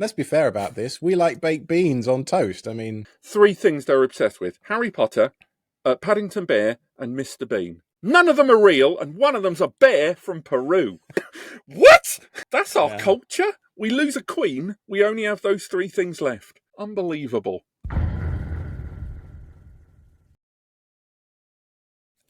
let's be fair about this. We like baked beans on toast. I mean, 3 things they're obsessed with: Harry Potter, Paddington Bear, and Mr. Bean. None of them are real, and one of them's a bear from Peru. What? That's our culture? We lose a queen, we only have those 3 things left. Unbelievable.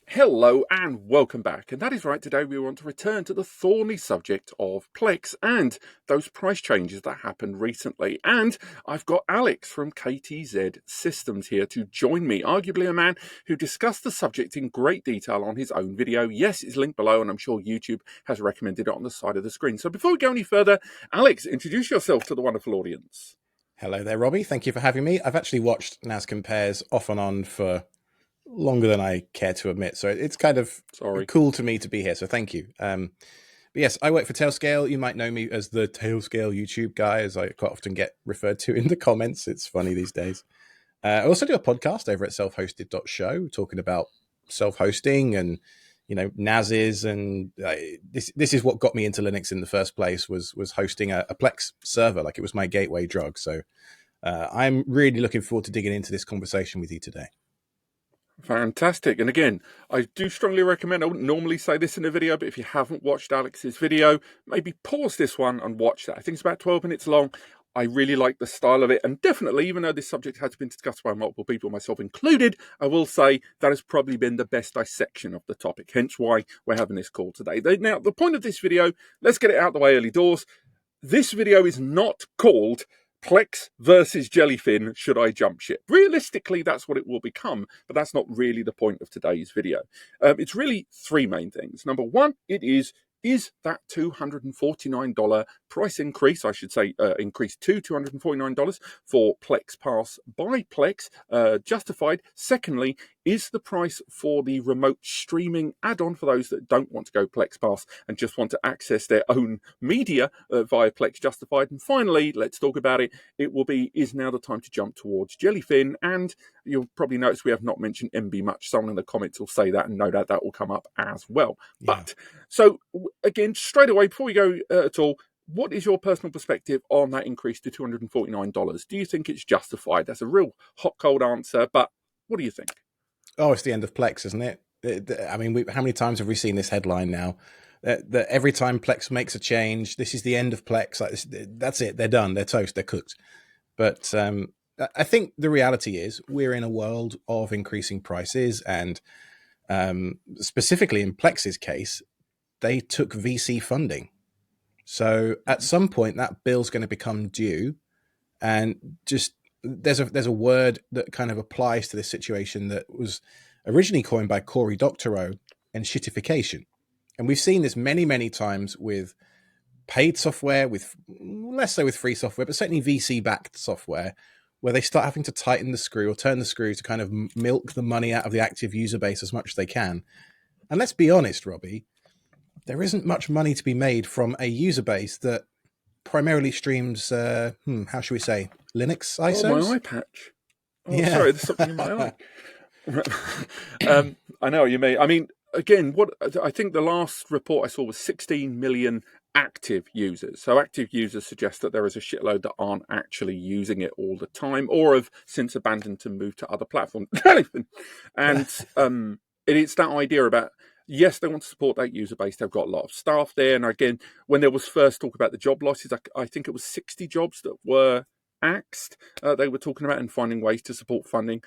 Hello and welcome back, and that is right. Today we want to return to the thorny subject of Plex and those price changes that happened recently. And I've got Alex from KTZ Systems here to join me, arguably a man who discussed the subject in great detail on his own video. Yes, it's linked below, and I'm sure YouTube has recommended it on the side of the screen. So before we go any further, Alex, introduce yourself to the wonderful audience. Hello there, Robbie. Thank you for having me. I've actually watched NAS Compares off and on for longer than I care to admit, so it's kind of cool to me to be here, so thank you. But yes, I work for Tailscale. You might know me as the Tailscale YouTube guy, as I quite often get referred to in the comments. It's funny these days. I also do a podcast over at selfhosted.show talking about self-hosting and, you know, NASes, and this is what got me into Linux in the first place, was hosting a Plex server. Like, it was my gateway drug. So I'm really looking forward to digging into this conversation with you today. Fantastic. And again, I do strongly recommend, I wouldn't normally say this in a video, but if you haven't watched Alex's video, maybe pause this one and watch that. I think it's about 12 minutes long. I really like the style of it, and definitely, even though this subject has been discussed by multiple people, myself included, I will say that has probably been the best dissection of the topic, hence why we're having this call today. Now, the point of this video, let's get it out the way early doors. This video is not called Plex versus Jellyfin, should I jump ship? Realistically, that's what it will become, but that's not really the point of today's video. It's really 3 main things. Number 1, it is that $249 price increase, I should say, increase to $249 for Plex Pass by Plex justified? Secondly, is the price for the remote streaming add-on for those that don't want to go Plex Pass and just want to access their own media via Plex justified? And finally, let's talk about it. It will be, is now the time to jump towards Jellyfin? And you'll probably notice we have not mentioned Emby much. Someone in the comments will say that, and no doubt that will come up as well. Yeah. But, so again, straight away, before we go at all, what is your personal perspective on that increase to $249? Do you think it's justified? That's a real hot, cold answer, but what do you think? Oh, it's the end of Plex, isn't it? I mean, how many times have we seen this headline now? That every time Plex makes a change, this is the end of Plex. Like, that's it. They're done. They're toast. They're cooked. But I think the reality is we're in a world of increasing prices, and specifically in Plex's case, they took VC funding. So at some point, that bill's going to become due, and just there's a word that kind of applies to this situation that was originally coined by Cory Doctorow, and shitification. And we've seen this many, many times with paid software, with less so with free software, but certainly VC-backed software, where they start having to tighten the screw or turn the screw to kind of milk the money out of the active user base as much as they can. And let's be honest, Robbie, there isn't much money to be made from a user base that primarily streams, how should we say, Linux ISOs? Oh, my eye patch. Oh, yeah. Sorry, there's something in my eye. I know what you mean. I mean, again, what I think the last report I saw was 16 million active users. So active users suggest that there is a shitload that aren't actually using it all the time, or have since abandoned to move to other platforms. And it's that idea about, yes, they want to support that user base. They've got a lot of staff there. And again, when there was first talk about the job losses, I think it was 60 jobs that were axed. They were talking about and finding ways to support funding.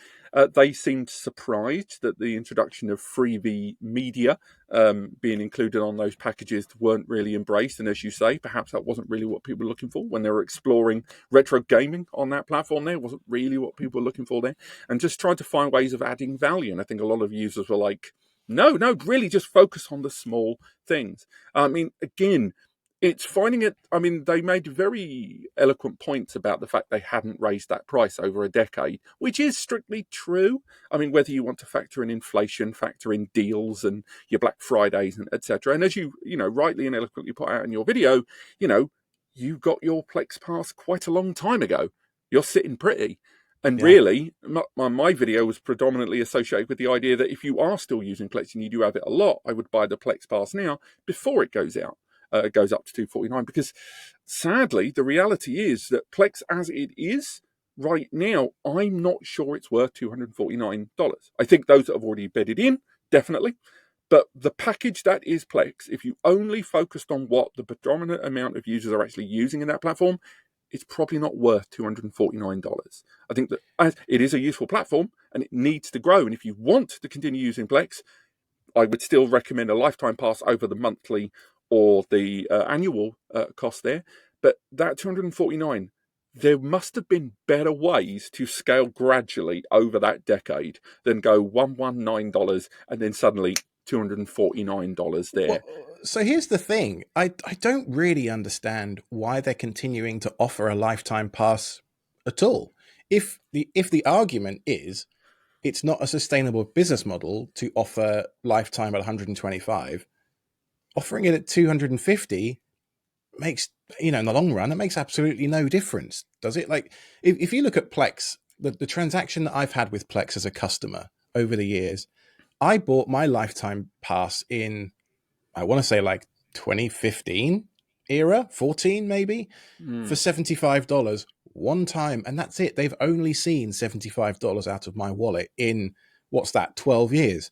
They seemed surprised that the introduction of freebie media being included on those packages weren't really embraced. And as you say, perhaps that wasn't really what people were looking for when they were exploring retro gaming on that platform. There it wasn't really what people were looking for there, and just tried to find ways of adding value. And I think a lot of users were like, no, really just focus on the small things. I mean, again, it's finding it. I mean, they made very eloquent points about the fact they hadn't raised that price over a decade, which is strictly true. I mean, whether you want to factor in inflation, factor in deals and your Black Fridays and etc. And as you rightly and eloquently put out in your video, you got your Plex Pass quite a long time ago. You're sitting pretty. And really, my video was predominantly associated with the idea that if you are still using Plex and you do have it a lot, I would buy the Plex Pass now before it goes out. It goes up to $249, because sadly, the reality is that Plex, as it is right now, I'm not sure it's worth $249. I think those that have already bedded in, definitely. But the package that is Plex, if you only focused on what the predominant amount of users are actually using in that platform, it's probably not worth $249. I think that it is a useful platform and it needs to grow. And if you want to continue using Plex, I would still recommend a lifetime pass over the monthly or the annual cost there. But that $249, there must have been better ways to scale gradually over that decade than go $119 and then suddenly $249 there. Well, so here's the thing. I don't really understand why they're continuing to offer a lifetime pass at all. If the argument is it's not a sustainable business model to offer lifetime at 125, offering it at 250 makes, in the long run, it makes absolutely no difference, does it? Like, if you look at Plex, the transaction that I've had with Plex as a customer over the years, I bought my lifetime pass in, I want to say like 2015 era, 14 maybe, for $75 one time. And that's it. They've only seen $75 out of my wallet in, 12 years.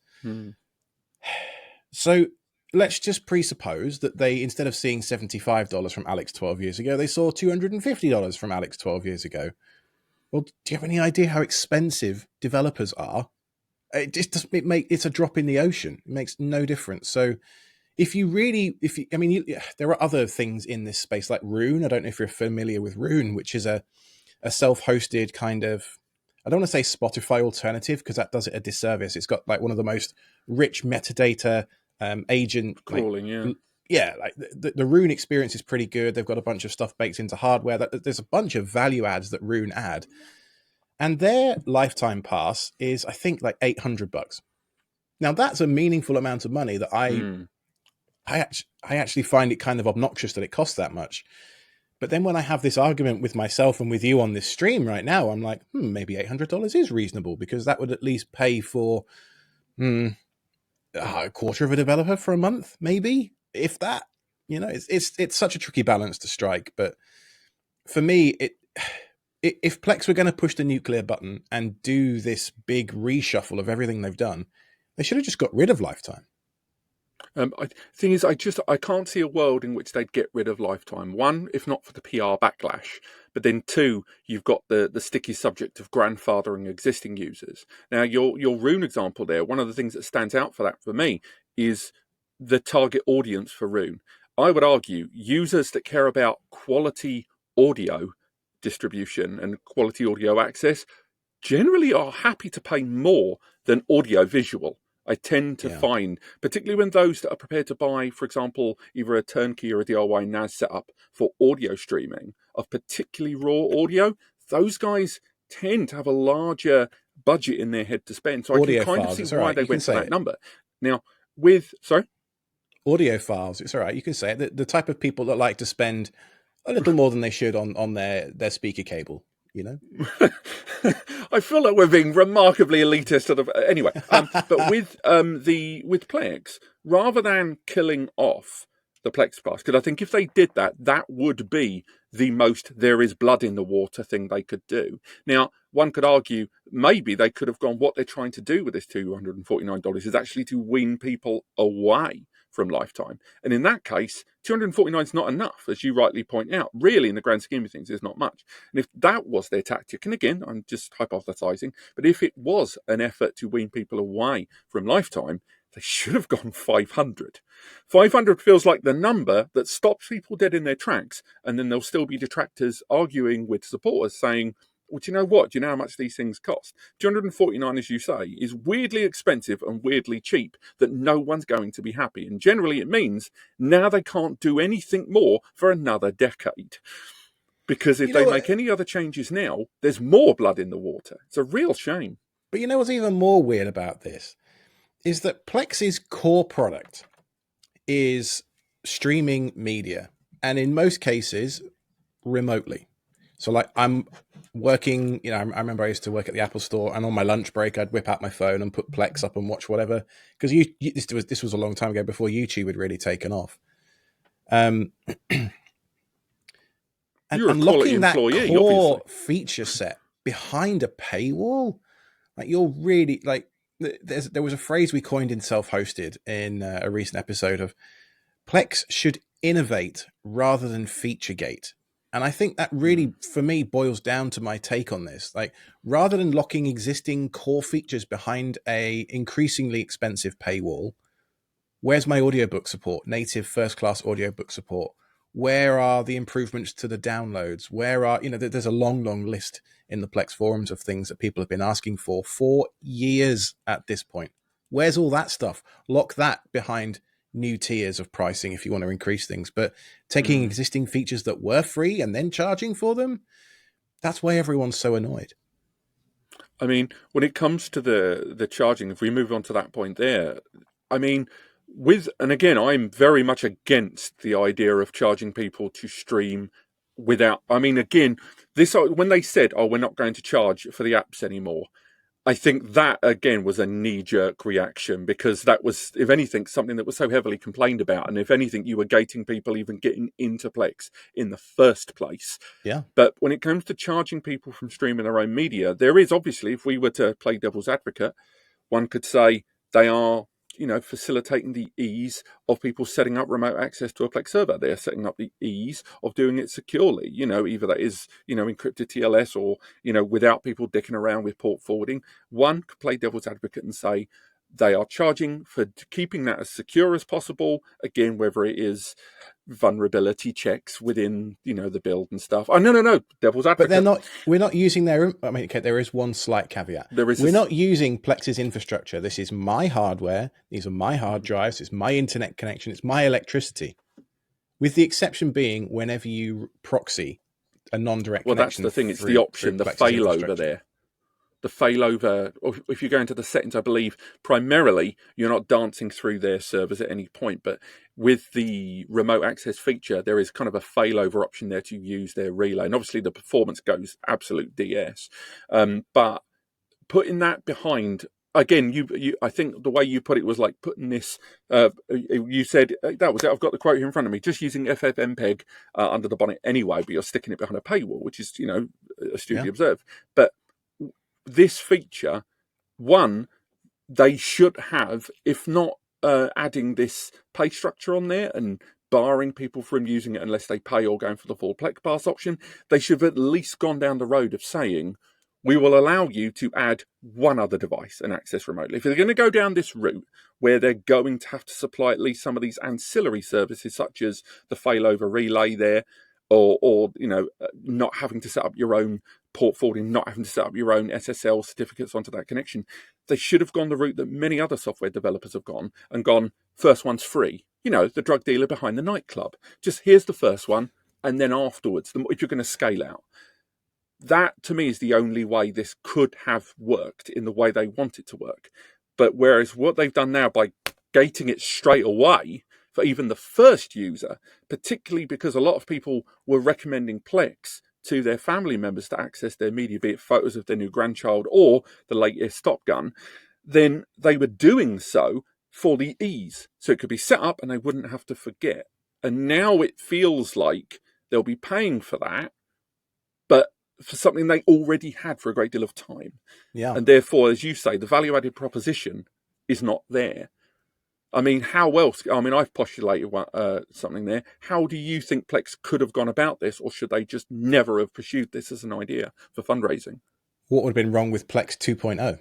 So let's just presuppose that they, instead of seeing $75 from Alex 12 years ago, they saw $250 from Alex 12 years ago. Well, do you have any idea how expensive developers are? It just doesn't it's a drop in the ocean. It makes no difference. So there are other things in this space like Rune. I don't know if you're familiar with Rune, which is a self-hosted kind of, I don't want to say Spotify alternative because that does it a disservice. It's got like one of the most rich metadata agent crawling, like the Rune experience is pretty good. They've got a bunch of stuff baked into hardware. There's a bunch of value adds that Rune add, and their lifetime pass is, I think, like $800. Now that's a meaningful amount of money that I actually find it kind of obnoxious that it costs that much. But then when I have this argument with myself and with you on this stream right now, I'm like, maybe $800 is reasonable because that would at least pay for a quarter of a developer for a month, maybe, if that. It's such a tricky balance to strike. But for me, if Plex were going to push the nuclear button and do this big reshuffle of everything they've done, they should have just got rid of lifetime. Thing is, I can't see a world in which they'd get rid of lifetime. One, if not for the PR backlash, but then two, you've got the sticky subject of grandfathering existing users. Now, your Rune example there, one of the things that stands out for that for me is the target audience for Rune. I would argue users that care about quality audio distribution and quality audio access generally are happy to pay more than audio visual. I tend to find, particularly when those that are prepared to buy, for example, either a turnkey or a DIY NAS setup for audio streaming of particularly raw audio, those guys tend to have a larger budget in their head to spend. So audio I can kind files, of see why they went for that it. number. Now, audio files, it's all right, you can say it. The type of people that like to spend a little more than they should on their speaker cable. I feel like we're being remarkably elitist. Anyway, but with Plex, rather than killing off the Plex pass, because I think if they did that, that would be the most there is blood in the water thing they could do. Now, one could argue maybe they could have gone, what they're trying to do with this $249 is actually to wean people away from lifetime. And in that case, $249 is not enough, as you rightly point out. Really, in the grand scheme of things, there's not much. And if that was their tactic, and again, I'm just hypothesizing, but if it was an effort to wean people away from lifetime, they should have gone 500. 500 feels like the number that stops people dead in their tracks, and then there'll still be detractors arguing with supporters saying, well, do you know what? Do you know how much these things cost? $249, as you say, is weirdly expensive and weirdly cheap that no one's going to be happy. And generally it means now they can't do anything more for another decade. Because if they make any other changes now, there's more blood in the water. It's a real shame. But you know what's even more weird about this? Is that Plex's core product is streaming media. And in most cases, remotely. So like I'm working, I remember I used to work at the Apple store, and on my lunch break, I'd whip out my phone and put Plex up and watch whatever. Because this was a long time ago before YouTube had really taken off. You're a quality locking that employee, core obviously. feature set behind a paywall, like you're really like. There was a phrase we coined in self-hosted in a recent episode of Plex should innovate rather than feature gate. And I think that really, for me, boils down to my take on this. Like, rather than locking existing core features behind a increasingly expensive paywall, where's my audiobook support, native first-class audiobook support? Where are the improvements to the downloads? Where are, there's a long, long list in the Plex forums of things that people have been asking for years at this point. Where's all that stuff? Lock that behind new tiers of pricing if you want to increase things. But taking existing features that were free and then charging for them, that's why everyone's so annoyed. I mean, when it comes to the charging, if we move on to that point there, I mean, and again, I'm very much against the idea of charging people to stream without, I mean, again, when they said, oh, we're not going to charge for the apps anymore, I think that, again, was a knee-jerk reaction, because that was, if anything, something that was so heavily complained about. And if anything, you were gating people even getting into Plex in the first place. Yeah. But when it comes to charging people from streaming their own media, there is obviously, if we were to play devil's advocate, one could say they are, facilitating the ease of people setting up remote access to a Plex server. They're setting up the ease of doing it securely. Either that is, encrypted TLS or, without people dicking around with port forwarding. One could play devil's advocate and say they are charging for keeping that as secure as possible. Again, whether it is vulnerability checks within, the build and stuff. Oh, no, devil's advocate. But we're not using their, I mean, okay, there is one slight caveat. We're not using Plex's infrastructure. This is my hardware. These are my hard drives. It's my internet connection. It's my electricity. With the exception being whenever you proxy a non-direct connection. Well, that's the thing. It's the option, the failover there. The failover, or if you go into the settings, I believe primarily you're not dancing through their servers at any point, but with the remote access feature, there is kind of a failover option there to use their relay. And obviously the performance goes absolute DS. But putting that behind, again, I think the way you put it was like putting this, you said, that was it, I've got the quote here in front of me, just using FFmpeg under the bonnet anyway, but you're sticking it behind a paywall, which is, astutely observed. But this feature, one, they should have, if not adding this pay structure on there and barring people from using it unless they pay or going for the full Plex Pass option, they should have at least gone down the road of saying, we will allow you to add one other device and access remotely. If they're going to go down this route where they're going to have to supply at least some of these ancillary services, such as the failover relay there, or not having to set up your own port forwarding, not having to set up your own SSL certificates onto that connection, they should have gone the route that many other software developers have gone, and gone, first one's free. The drug dealer behind the nightclub. Just here's the first one, and then afterwards, if you're going to scale out. That, to me, is the only way this could have worked in the way they want it to work. But whereas what they've done now by gating it straight away for even the first user, particularly because a lot of people were recommending Plex to their family members to access their media, be it photos of their new grandchild or the latest Top Gun, then they were doing so for the ease. So it could be set up and they wouldn't have to forget. And now it feels like they'll be paying for that, but for something they already had for a great deal of time. Yeah. And therefore, as you say, the value-added proposition is not there. I mean, how else? I mean, I've postulated something there. How do you think Plex could have gone about this, or should they just never have pursued this as an idea for fundraising? What would have been wrong with Plex 2.0?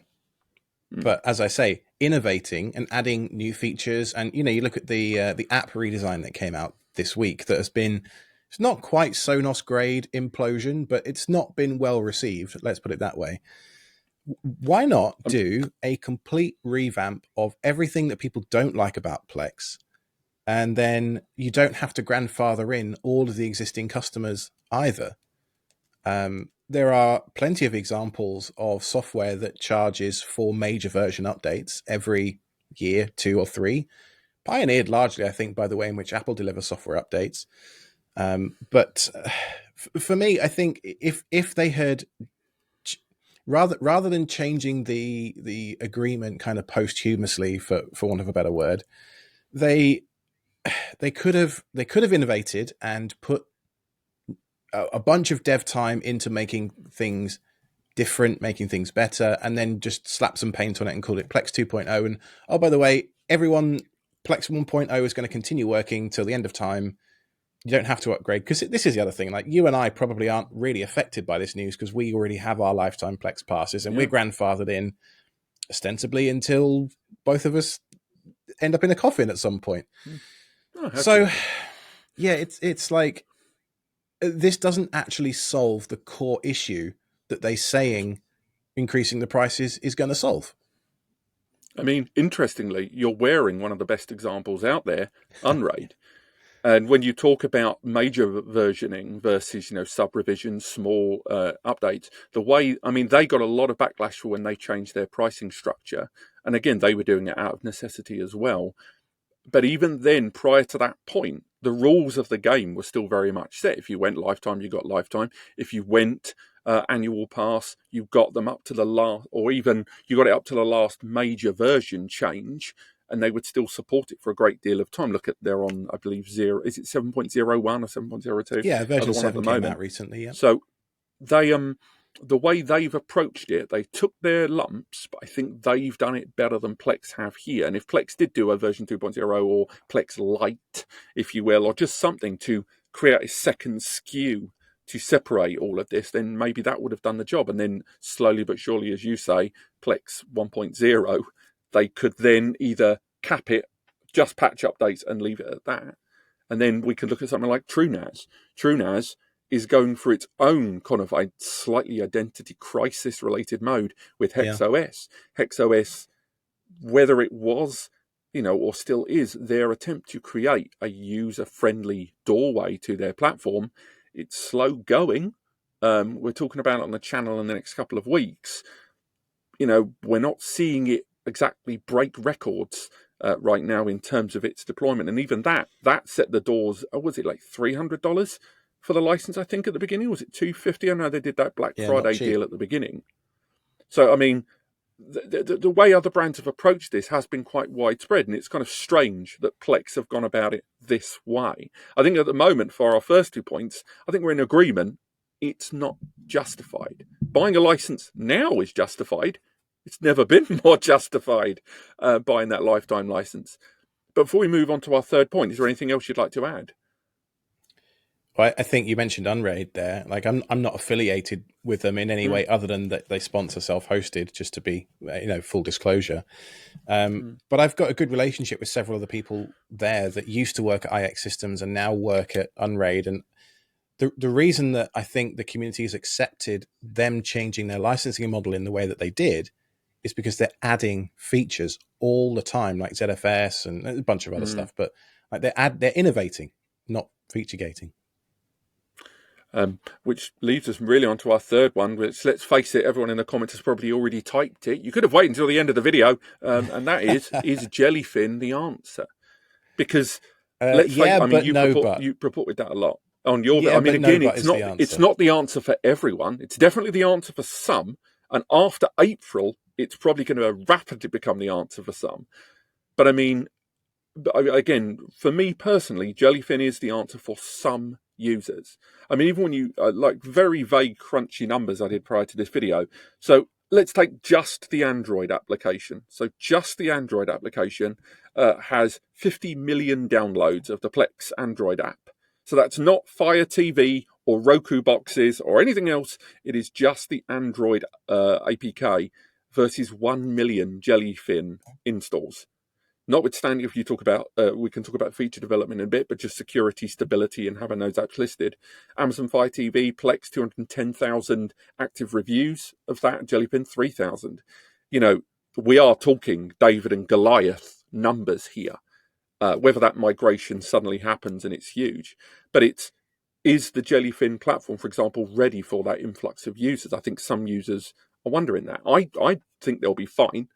But as I say, innovating and adding new features, and you look at the app redesign that came out this week that has been, it's not quite Sonos grade implosion, but it's not been well received. Let's put it that way. Why not do a complete revamp of everything that people don't like about Plex, and then you don't have to grandfather in all of the existing customers either? There are plenty of examples of software that charges for major version updates every year, 2 or 3. Pioneered largely, I think, by the way in which Apple delivers software updates. But for me, I think if they had, rather than changing the agreement kind of posthumously, for want of a better word, they could have innovated and put a bunch of dev time into making things different, making things better, and then just slap some paint on it and call it Plex 2.0. And oh, by the way, everyone, Plex 1.0 is going to continue working till the end of time. You don't have to upgrade, because this is the other thing. Like, you and I probably aren't really affected by this news because we already have our lifetime Plex passes, and we're grandfathered in ostensibly until both of us end up in a coffin at some point. So, yeah, it's like, this doesn't actually solve the core issue that they're saying increasing the prices is going to solve. I mean, interestingly, you're wearing one of the best examples out there, Unraid. And when you talk about major versioning versus, sub revisions, small updates, they got a lot of backlash for when they changed their pricing structure. And again, they were doing it out of necessity as well. But even then, prior to that point, the rules of the game were still very much set. If you went lifetime, you got lifetime. If you went annual pass, you got them up to the last, or even you got it up to the last major version change, and they would still support it for a great deal of time. Look at, they're on, I believe, is it 7.01 or 7.02? Yeah, version 7 came out recently, yeah. So they, the way they've approached it, they took their lumps, but I think they've done it better than Plex have here. And if Plex did do a version 2.0 or Plex Lite, if you will, or just something to create a second SKU to separate all of this, then maybe that would have done the job. And then slowly but surely, as you say, Plex 1.0, they could then either cap it, just patch updates and leave it at that. And then we could look at something like TrueNAS. TrueNAS is going for its own kind of a slightly identity crisis related mode with HexOS. HexOS, whether it was, or still is, their attempt to create a user-friendly doorway to their platform, it's slow going. We're talking about it on the channel in the next couple of weeks. We're not seeing it exactly break records right now in terms of its deployment. And even that set the doors, was it like $300 for the license, I think, at the beginning? Was it $250? I know they did that Black Friday deal at the beginning. So, I mean, the way other brands have approached this has been quite widespread, and it's kind of strange that Plex have gone about it this way. I think at the moment, for our first 2 points, I think we're in agreement. It's not justified. Buying a license now is justified. It's never been more justified buying that lifetime license. But before we move on to our third point, is there anything else you'd like to add? Well, I think you mentioned Unraid there. Like, I'm not affiliated with them in any way other than that they sponsor self-hosted, just to be, full disclosure. But I've got a good relationship with several of the people there that used to work at IX Systems and now work at Unraid. And the reason that I think the community has accepted them changing their licensing model in the way that they did is because they're adding features all the time, like ZFS and a bunch of other stuff. But like, they're innovating, not feature gating. Which leads us really onto our third one, which, let's face it, everyone in the comments has probably already typed it. You could have waited until the end of the video, and that is Jellyfin the answer? Because you purported that a lot on your. Yeah, it's not the answer for everyone. It's definitely the answer for some, and after April, it's probably going to rapidly become the answer for some. But I mean, again, for me personally, Jellyfin is the answer for some users. I mean, even when you like very vague, crunchy numbers I did prior to this video. So let's take just the Android application. So just the Android application has 50 million downloads of the Plex Android app. So that's not Fire TV or Roku boxes or anything else. It is just the Android APK versus 1 million Jellyfin installs. Notwithstanding, if you talk about, we can talk about feature development in a bit, but just security, stability, and having those apps listed. Amazon Fire TV, Plex, 210,000 active reviews of that. Jellyfin, 3,000. We are talking David and Goliath numbers here. Whether that migration suddenly happens and it's huge, but is the Jellyfin platform, for example, ready for that influx of users? I think some users are wondering that. I think they'll be fine.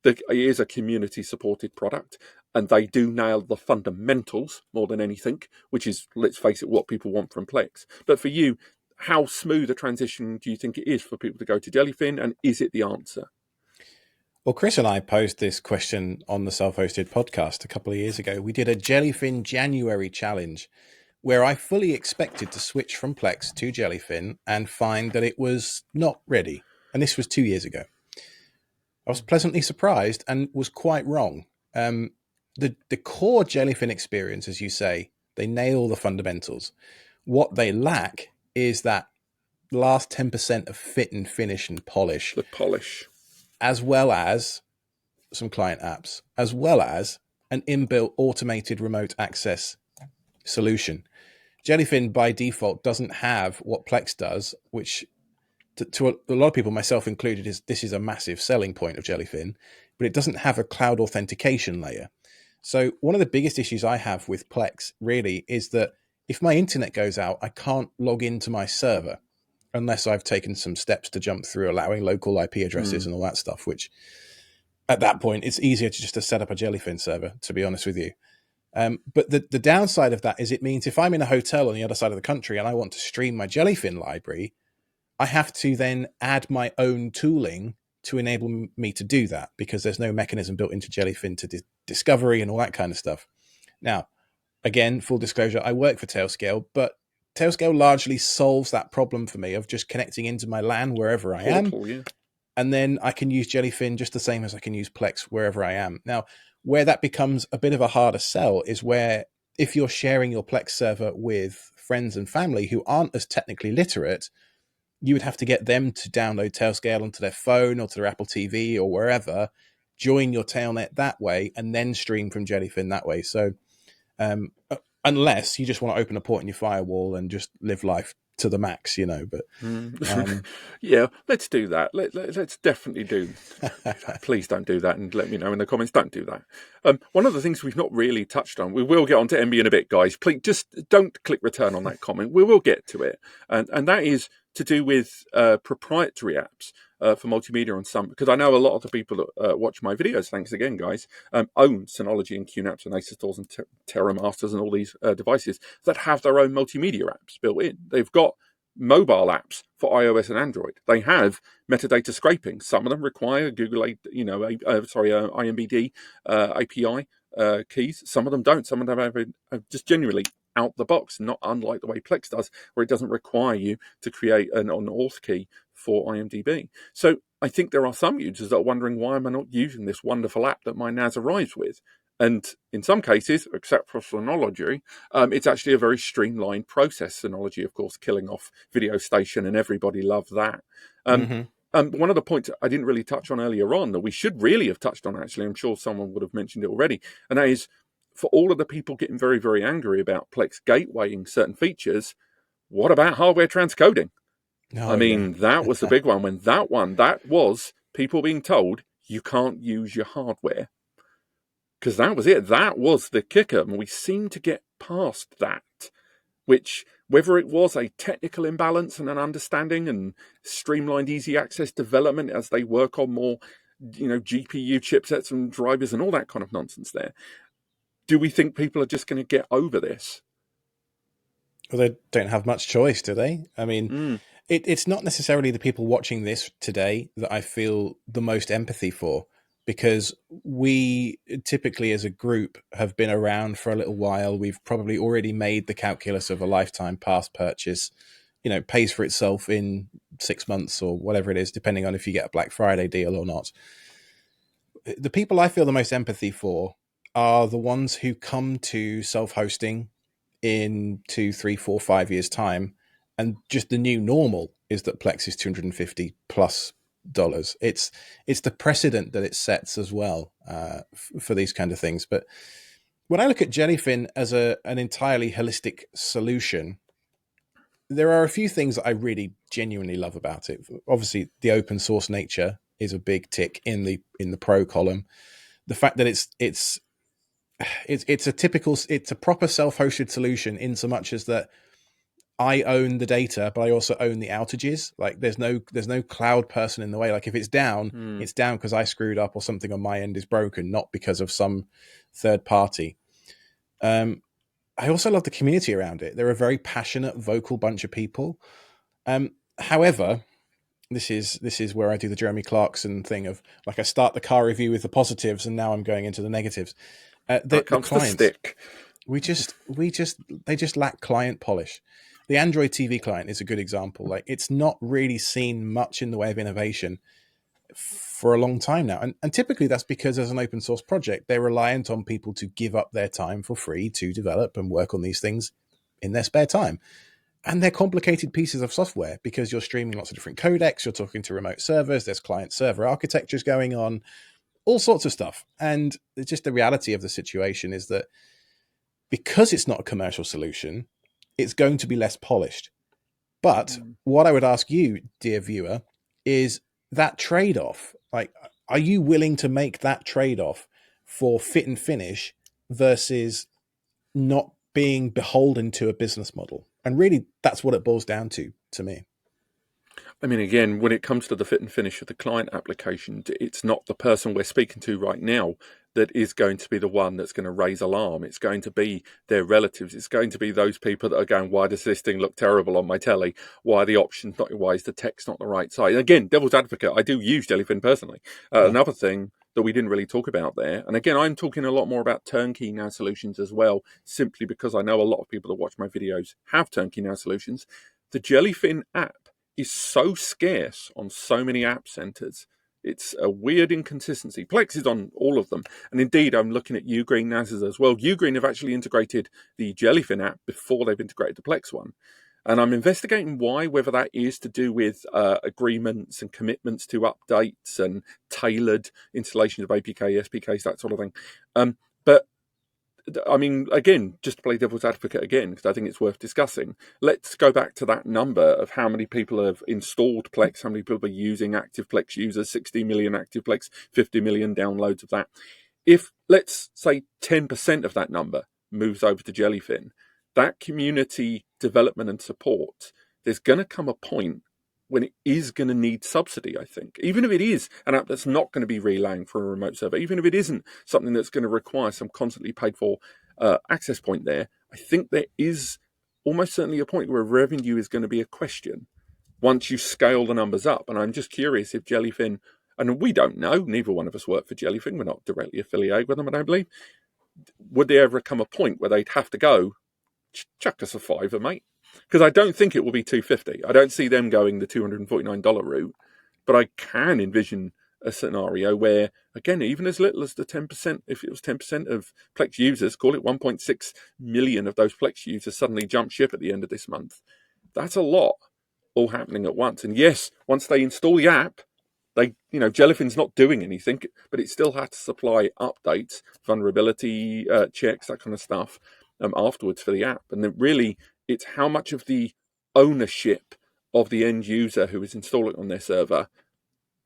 It is a community-supported product, and they do nail the fundamentals more than anything, which is, let's face it, what people want from Plex. But for you, how smooth a transition do you think it is for people to go to Jellyfin, and is it the answer? Well, Chris and I posed this question on the Self-Hosted podcast a couple of years ago. We did a Jellyfin January challenge where I fully expected to switch from Plex to Jellyfin and find that it was not ready. And this was 2 years ago. I was pleasantly surprised and was quite wrong. The core Jellyfin experience, as you say, they nail the fundamentals. What they lack is that last 10% of fit and finish and polish. The polish. As well as some client apps, as well as an inbuilt automated remote access solution. Jellyfin by default doesn't have what Plex does, which to a lot of people, myself included, this is a massive selling point of Jellyfin, but it doesn't have a cloud authentication layer. So one of the biggest issues I have with Plex really is that if my internet goes out, I can't log into my server unless I've taken some steps to jump through allowing local IP addresses and all that stuff, which at that point, it's easier to set up a Jellyfin server, to be honest with you. But the downside of that is it means if I'm in a hotel on the other side of the country and I want to stream my Jellyfin library, I have to then add my own tooling to enable me to do that because there's no mechanism built into Jellyfin to discovery and all that kind of stuff. Now, again, full disclosure, I work for Tailscale, but Tailscale largely solves that problem for me of just connecting into my LAN wherever I am. Yeah. And then I can use Jellyfin just the same as I can use Plex wherever I am. Now, where that becomes a bit of a harder sell is where if you're sharing your Plex server with friends and family who aren't as technically literate, you would have to get them to download Tailscale onto their phone or to their Apple TV or wherever, join your Tailnet that way, and then stream from Jellyfin that way. So unless you just want to open a port in your firewall and just live life to the max, but yeah, let's do that. Let's definitely do. Please don't do that, and let me know in the comments. Don't do that. One of the things we've not really touched on, we will get on to Emby in a bit, guys. Please just don't click return on that comment. We will get to it, and that is to do with proprietary apps for multimedia on some, because I know a lot of the people that watch my videos, thanks again, guys, own Synology and QNAPs and Acer Stores and TerraMasters and all these devices that have their own multimedia apps built in. They've got mobile apps for iOS and Android. They have metadata scraping. Some of them require Google, IMBD API keys. Some of them don't. Some of them have just genuinely out the box, not unlike the way Plex does, where it doesn't require you to create an auth key for IMDb. So I think there are some users that are wondering, why am I not using this wonderful app that my NAS arrives with? And in some cases, except for Synology, it's actually a very streamlined process. Synology, of course, killing off Video Station, and everybody loved that. One of the points I didn't really touch on earlier on, that we should really have touched on, actually, I'm sure someone would have mentioned it already, and that is, for all of the people getting very, very angry about Plex gatewaying certain features, what about hardware transcoding? That was the big one. That was people being told you can't use your hardware. Because that was it. That was the kicker. And we seem to get past that, which, whether it was a technical imbalance and an understanding and streamlined easy access development as they work on more, GPU chipsets and drivers and all that kind of nonsense there, do we think people are just going to get over this? Well, they don't have much choice, do they? It's not necessarily the people watching this today that I feel the most empathy for, because we typically as a group have been around for a little while. We've probably already made the calculus of a lifetime pass purchase, pays for itself in 6 months or whatever it is, depending on if you get a Black Friday deal or not. The people I feel the most empathy for are the ones who come to self-hosting in 2, 3, 4, 5 years' time, and just the new normal is that Plex is $250 plus. It's the precedent that it sets as well for these kind of things. But when I look at Jellyfin as an entirely holistic solution, there are a few things that I really genuinely love about it. Obviously, the open source nature is a big tick in the pro column. The fact that it's a proper self-hosted solution, in so much as that I own the data, but I also own the outages. Like there's no cloud person in the way. Like if it's down, it's down because I screwed up or something on my end is broken, not because of some third party. I also love the community around it. They're a very passionate, vocal bunch of people. However, this is where I do the Jeremy Clarkson thing of, like, I start the car review with the positives and now I'm going into the negatives. The clients, the stick. They just lack client polish. The Android TV client is a good example. Like, it's not really seen much in the way of innovation for a long time now. And typically that's because as an open source project, they're reliant on people to give up their time for free to develop and work on these things in their spare time. And they're complicated pieces of software because you're streaming lots of different codecs, you're talking to remote servers, there's client server architectures going on, all sorts of stuff. And it's just the reality of the situation is that because it's not a commercial solution, it's going to be less polished. But what I would ask you, dear viewer, is that trade-off. Like, are you willing to make that trade-off for fit and finish versus not being beholden to a business model? And really, that's what it boils down to me. I mean, again, when it comes to the fit and finish of the client application, it's not the person we're speaking to right now that is going to be the one that's going to raise alarm. It's going to be their relatives. It's going to be those people that are going, why does this thing look terrible on my telly? Why are the options not, why is the text not the right size? And again, devil's advocate, I do use Jellyfin personally. Another thing that we didn't really talk about there, and again, I'm talking a lot more about turnkey NAS solutions as well, simply because I know a lot of people that watch my videos have turnkey NAS solutions. The Jellyfin app is so scarce on so many app centers. It's a weird inconsistency. Plex is on all of them. And indeed, I'm looking at Ugreen NASs as well. Ugreen have actually integrated the Jellyfin app before they've integrated the Plex one. And I'm investigating why, whether that is to do with agreements and commitments to updates and tailored installation of APK, SPKs, that sort of thing. But I mean, again, just to play devil's advocate again, because I think it's worth discussing, let's go back to that number of how many people have installed Plex, how many people are using active Plex users, 60 million active Plex, 50 million downloads of that. If, let's say, 10% of that number moves over to Jellyfin, that community development and support, there's going to come a point when it is going to need subsidy, I think. Even if it is an app that's not going to be relaying for a remote server, even if it isn't something that's going to require some constantly paid for access point there, I think there is almost certainly a point where revenue is going to be a question once you scale the numbers up. And I'm just curious if Jellyfin, and we don't know, neither one of us work for Jellyfin, we're not directly affiliated with them, I don't believe, would there ever come a point where they'd have to go, chuck us a $5, mate? Because I don't think it will be $250. I don't see them going the $249 route, but I can envision a scenario where, again, even as little as the 10%, if it was 10% of Plex users, call it 1.6 million of those Plex users suddenly jump ship at the end of this month. That's a lot all happening at once. And yes, once they install the app, Jellyfin's not doing anything, but it still has to supply updates, vulnerability checks, that kind of stuff afterwards for the app. And then really, it's how much of the ownership of the end user who is installing on their server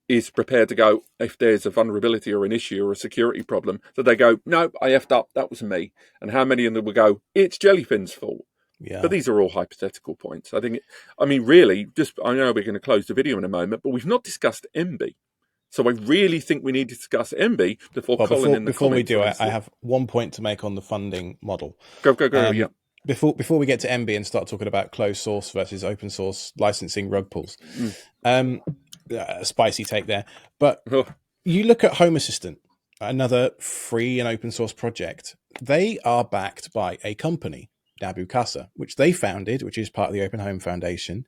is prepared to go, if there's a vulnerability or an issue or a security problem, that they go, no, I effed up, that was me. And how many of them will go, it's Jellyfin's fault. Yeah. But these are all hypothetical points. Really, I know we're going to close the video in a moment, but we've not discussed Emby. So I really think we need to discuss Emby before Colin in the before we do, I have one point to make on the funding model. Go, yeah. Before we get to Emby and start talking about closed source versus open source licensing rug pulls, a spicy take there. But you look at Home Assistant, another free and open source project. They are backed by a company, Nabu Casa, which they founded, which is part of the Open Home Foundation.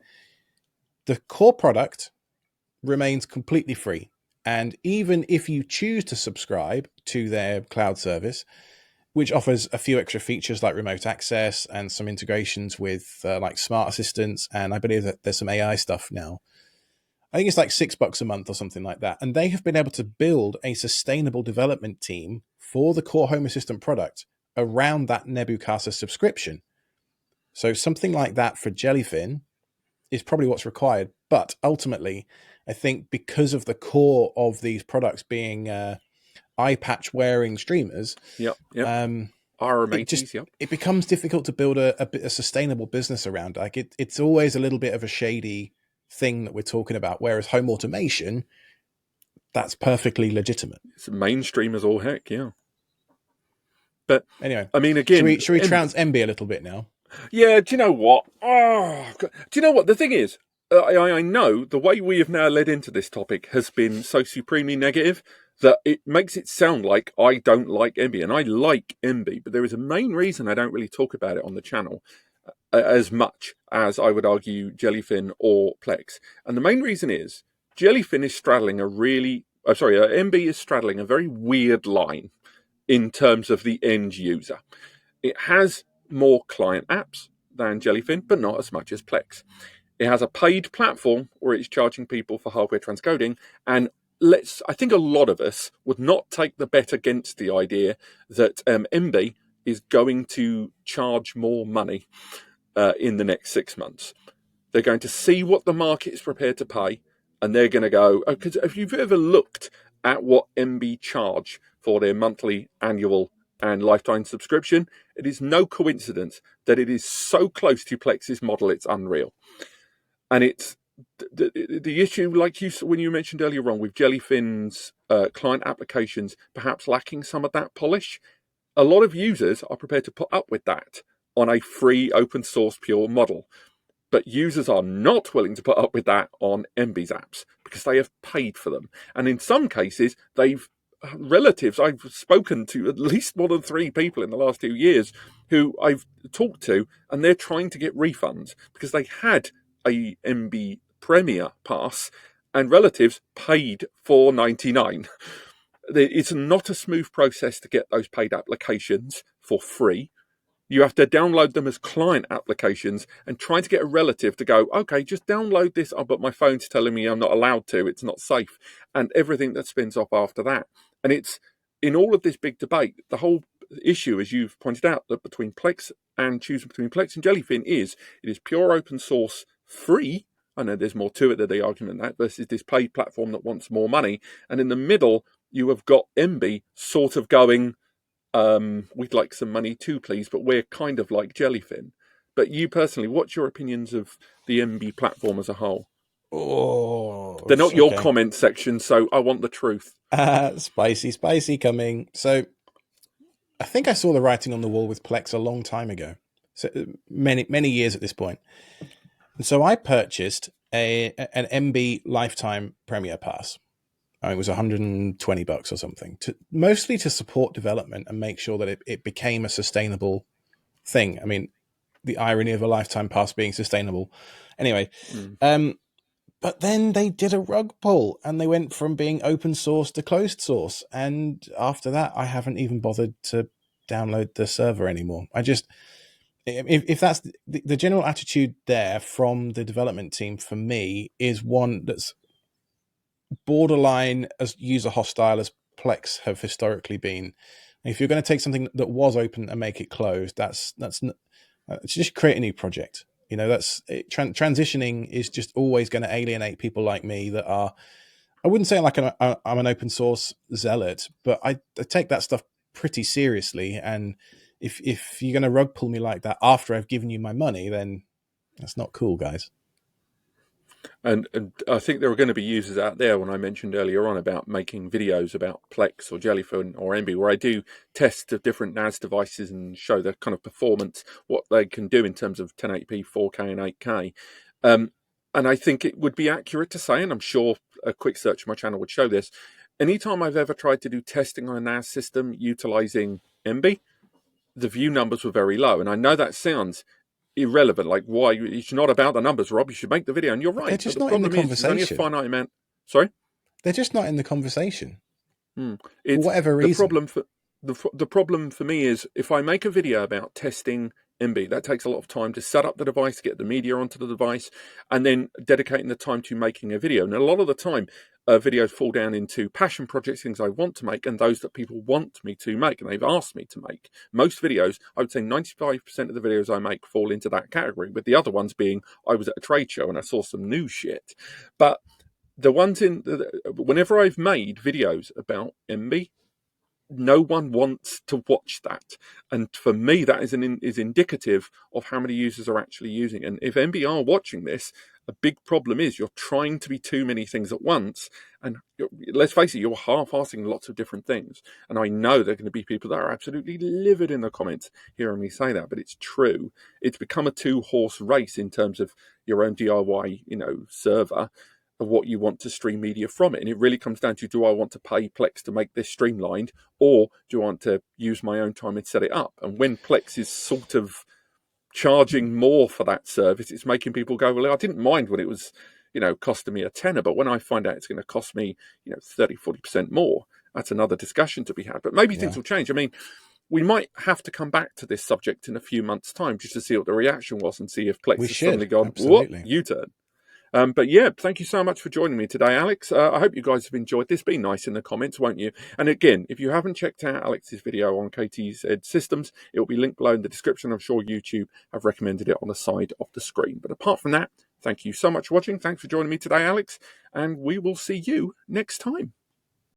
The core product remains completely free. And even if you choose to subscribe to their cloud service, which offers a few extra features like remote access and some integrations with like smart assistants, and I believe that there's some AI stuff now. I think it's like $6 a month or something like that. And they have been able to build a sustainable development team for the core Home Assistant product around that Nabu Casa subscription. So something like that for Jellyfin is probably what's required. But ultimately, I think because of the core of these products being eye patch wearing streamers, it becomes difficult to build a sustainable business around. Like it's always a little bit of a shady thing that we're talking about. Whereas home automation, that's perfectly legitimate. It's mainstream as all heck, yeah. But anyway, I mean, again, should we trounce Emby a little bit now? Yeah. Do you know what? Do you know what the thing is? I know the way we have now led into this topic has been so supremely negative that it makes it sound like I don't like Emby, and I like Emby, but there is a main reason I don't really talk about it on the channel as much as I would argue Jellyfin or Plex. And the main reason is Jellyfin is straddling Emby is straddling a very weird line in terms of the end user. It has more client apps than Jellyfin, but not as much as Plex. It has a paid platform where it's charging people for hardware transcoding, and I think a lot of us would not take the bet against the idea that Emby is going to charge more money in the next 6 months. They're going to see what the market is prepared to pay, and they're going to go, because if you've ever looked at what Emby charge for their monthly, annual, and lifetime subscription, it is no coincidence that it is so close to Plex's model, it's unreal. And it's the issue, like when you mentioned earlier on, with Jellyfin's client applications perhaps lacking some of that polish. A lot of users are prepared to put up with that on a free open source pure model. But users are not willing to put up with that on Emby's apps because they have paid for them. And in some cases, relatives, I've spoken to at least more than 3 people in the last 2 years who I've talked to, and they're trying to get refunds because they had a Emby Premier pass and relatives paid $4.99. It's not a smooth process to get those paid applications for free. You have to download them as client applications and try to get a relative to go, okay, just download this. Oh, but my phone's telling me I'm not allowed to. It's not safe. And everything that spins off after that. And it's in all of this big debate, the whole issue, as you've pointed out, that choosing between Plex and Jellyfin it is pure open source free. I know there's more to it than the argument that versus this paid platform that wants more money. And in the middle, you have got Emby sort of going, we'd like some money too, please, but we're kind of like Jellyfin. But you personally, what's your opinions of the Emby platform as a whole? Oh, they're not your comment section, so I want the truth. Spicy coming. So I think I saw the writing on the wall with Plex a long time ago, so many years at this point. And so I purchased an Emby lifetime Premier Pass. It was $120 or something, mostly to support development and make sure that it became a sustainable thing. I mean, the irony of a lifetime pass being sustainable. Anyway, but then they did a rug pull and they went from being open source to closed source. And after that, I haven't even bothered to download the server anymore. If that's the general attitude there from the development team, for me, is one that's borderline as user hostile as Plex have historically been. If you're going to take something that was open and make it closed, that's just create a new project. Transitioning is just always going to alienate people like me that are, I wouldn't say like I'm an open source zealot, but I take that stuff pretty seriously. And if you're going to rug pull me like that after I've given you my money, then that's not cool, guys. And I think there are going to be users out there, when I mentioned earlier on about making videos about Plex or Jellyfin or Emby, where I do tests of different NAS devices and show the kind of performance, what they can do in terms of 1080p, 4K and 8K. And I think it would be accurate to say, and I'm sure a quick search of my channel would show this, anytime I've ever tried to do testing on a NAS system utilizing Emby, the view numbers were very low. And I know that sounds irrelevant, like, why? It's not about the numbers, Rob. You should make the video. And you're right. They're just not in the conversation. There's only a finite amount. Sorry? They're just not in the conversation. For whatever reason. The problem for me is, if I make a video about testing Emby, that takes a lot of time to set up the device, get the media onto the device, and then dedicating the time to making a video. And a lot of the time, videos fall down into passion projects, things I want to make, and those that people want me to make, and they've asked me to make. Most videos, I would say 95% of the videos I make fall into that category, with the other ones being, I was at a trade show and I saw some new shit. But the ones whenever I've made videos about Emby, no one wants to watch that, and for me that is indicative of how many users are actually using it. And if Emby are watching this, a big problem is you're trying to be too many things at once, and let's face it, you're half-assing lots of different things. And I know there are going to be people that are absolutely livid in the comments hearing me say that, but it's true. It's become a 2-horse race in terms of your own DIY, server, of what you want to stream media from it. And it really comes down to, do I want to pay Plex to make this streamlined, or do I want to use my own time and set it up? And when Plex is sort of charging more for that service, it's making people go, well, I didn't mind when it was, costing me a tenner, but when I find out it's going to cost me, 30-40% more, that's another discussion to be had. But maybe things will change. I mean, we might have to come back to this subject in a few months' time just to see what the reaction was and see if Plex has suddenly gone, what, U-turn. But yeah, thank you so much for joining me today, Alex. I hope you guys have enjoyed this. Be nice in the comments, won't you? And again, if you haven't checked out Alex's video on KTZ Systems, it will be linked below in the description. I'm sure YouTube have recommended it on the side of the screen. But apart from that, thank you so much for watching. Thanks for joining me today, Alex. And we will see you next time.